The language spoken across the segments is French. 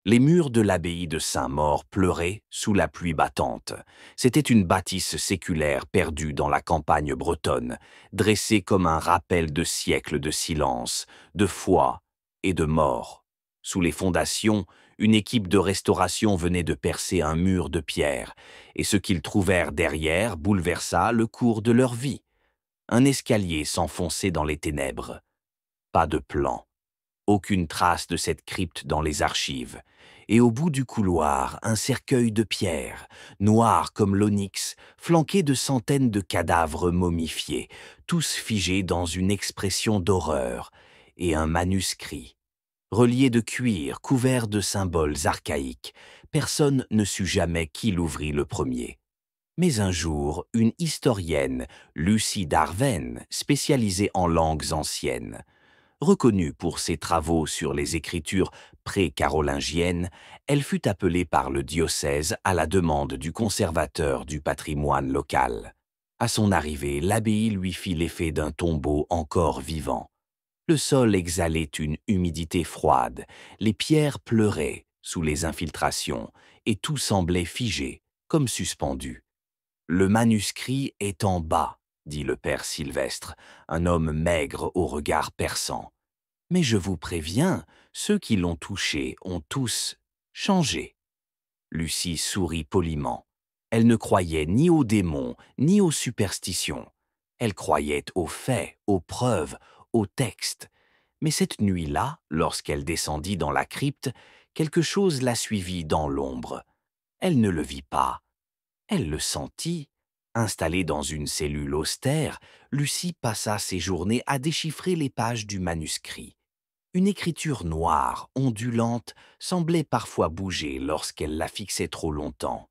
Les murs de l'abbaye de Saint-Maur pleuraient sous la pluie battante. C'était une bâtisse séculaire perdue dans la campagne bretonne, dressée comme un rappel de siècles de silence, de foi et de mort. Sous les fondations, une équipe de restauration venait de percer un mur de pierre, et ce qu'ils trouvèrent derrière bouleversa le cours de leur vie. Un escalier s'enfonçait dans les ténèbres. Pas de plan. Aucune trace de cette crypte dans les archives. Et au bout du couloir, un cercueil de pierre, noir comme l'onyx, flanqué de centaines de cadavres momifiés, tous figés dans une expression d'horreur, et un manuscrit. Relié de cuir, couvert de symboles archaïques, personne ne sut jamais qui l'ouvrit le premier. Mais un jour, une historienne, Lucie Darven, spécialisée en langues anciennes, reconnue pour ses travaux sur les écritures pré-carolingiennes, elle fut appelée par le diocèse à la demande du conservateur du patrimoine local. À son arrivée, l'abbaye lui fit l'effet d'un tombeau encore vivant. Le sol exhalait une humidité froide, les pierres pleuraient sous les infiltrations, et tout semblait figé, comme suspendu. Le manuscrit est en bas, dit le père Sylvestre, un homme maigre au regard perçant. Mais je vous préviens, ceux qui l'ont touché ont tous changé. Lucie sourit poliment. Elle ne croyait ni aux démons, ni aux superstitions. Elle croyait aux faits, aux preuves, aux textes. Mais cette nuit-là, lorsqu'elle descendit dans la crypte, quelque chose la suivit dans l'ombre. Elle ne le vit pas. Elle le sentit. Installée dans une cellule austère, Lucie passa ses journées à déchiffrer les pages du manuscrit. Une écriture noire, ondulante, semblait parfois bouger lorsqu'elle la fixait trop longtemps.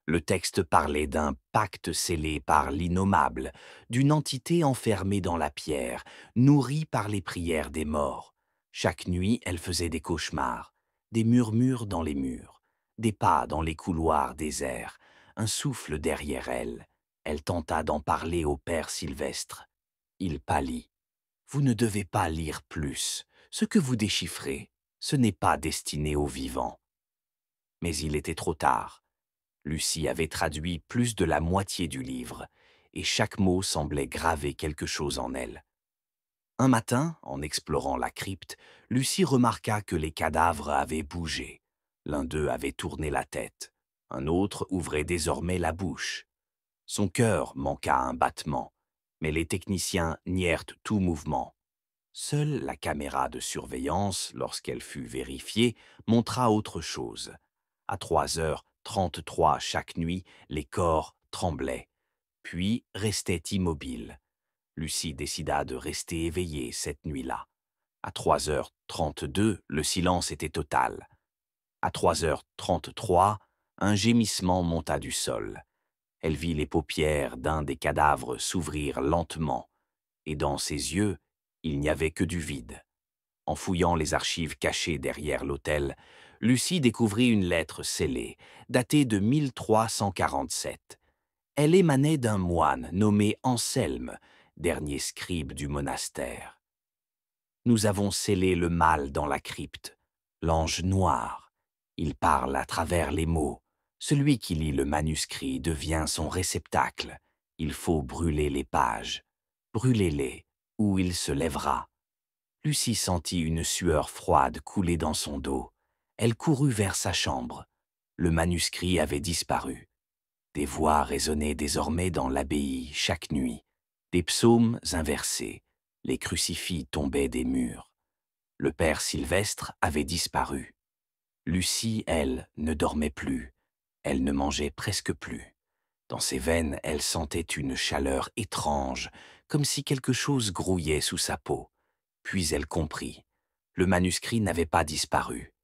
Le texte parlait d'un pacte scellé par l'innommable, d'une entité enfermée dans la pierre, nourrie par les prières des morts. Chaque nuit, elle faisait des cauchemars, des murmures dans les murs, des pas dans les couloirs déserts, un souffle derrière elle. Elle tenta d'en parler au père Sylvestre. Il pâlit. « Vous ne devez pas lire plus. Ce que vous déchiffrez, ce n'est pas destiné aux vivants. » Mais il était trop tard. Lucie avait traduit plus de la moitié du livre, et chaque mot semblait graver quelque chose en elle. Un matin, en explorant la crypte, Lucie remarqua que les cadavres avaient bougé. L'un d'eux avait tourné la tête, un autre ouvrait désormais la bouche. Son cœur manqua un battement, mais les techniciens nièrent tout mouvement. Seule la caméra de surveillance, lorsqu'elle fut vérifiée, montra autre chose. À 3h33 chaque nuit, les corps tremblaient, puis restaient immobiles. Lucie décida de rester éveillée cette nuit-là. À 3h32, le silence était total. À 3h33, un gémissement monta du sol. Elle vit les paupières d'un des cadavres s'ouvrir lentement, et dans ses yeux, il n'y avait que du vide. En fouillant les archives cachées derrière l'autel, Lucie découvrit une lettre scellée, datée de 1347. Elle émanait d'un moine nommé Anselme, dernier scribe du monastère. « Nous avons scellé le mal dans la crypte, l'ange noir. Il parle à travers les mots. Celui qui lit le manuscrit devient son réceptacle. Il faut brûler les pages. Brûlez-les, ou il se lèvera. » Lucie sentit une sueur froide couler dans son dos. Elle courut vers sa chambre. Le manuscrit avait disparu. Des voix résonnaient désormais dans l'abbaye chaque nuit. Des psaumes inversés. Les crucifix tombaient des murs. Le père Sylvestre avait disparu. Lucie, elle, ne dormait plus. Elle ne mangeait presque plus. Dans ses veines, elle sentait une chaleur étrange, comme si quelque chose grouillait sous sa peau. Puis elle comprit. Le manuscrit n'avait pas disparu.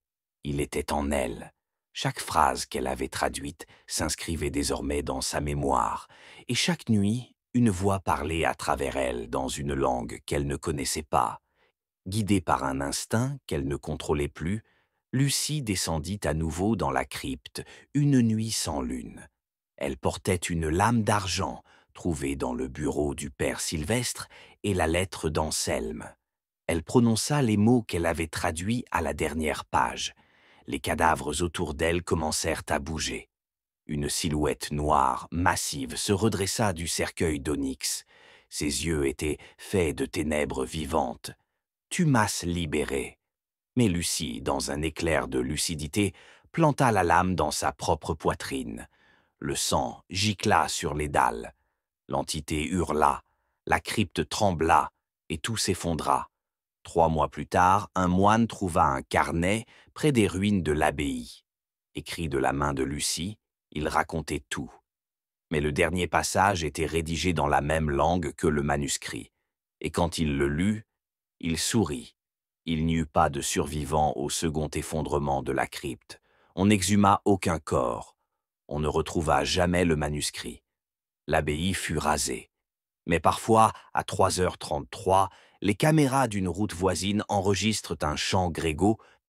Il était en elle. Chaque phrase qu'elle avait traduite s'inscrivait désormais dans sa mémoire, et chaque nuit, une voix parlait à travers elle dans une langue qu'elle ne connaissait pas. Guidée par un instinct qu'elle ne contrôlait plus, Lucie descendit à nouveau dans la crypte, une nuit sans lune. Elle portait une lame d'argent, trouvée dans le bureau du père Sylvestre, et la lettre d'Anselme. Elle prononça les mots qu'elle avait traduits à la dernière page. Les cadavres autour d'elle commencèrent à bouger. Une silhouette noire, massive, se redressa du cercueil d'onyx. Ses yeux étaient faits de ténèbres vivantes. « Tu m'as libéré. » Mais Lucie, dans un éclair de lucidité, planta la lame dans sa propre poitrine. Le sang gicla sur les dalles. L'entité hurla, la crypte trembla et tout s'effondra. 3 mois plus tard, un moine trouva un carnet près des ruines de l'abbaye. Écrit de la main de Lucie, il racontait tout. Mais le dernier passage était rédigé dans la même langue que le manuscrit. Et quand il le lut, il sourit. Il n'y eut pas de survivants au second effondrement de la crypte. On n'exhuma aucun corps. On ne retrouva jamais le manuscrit. L'abbaye fut rasée. Mais parfois, à 3h33, les caméras d'une route voisine enregistrent un chant grégo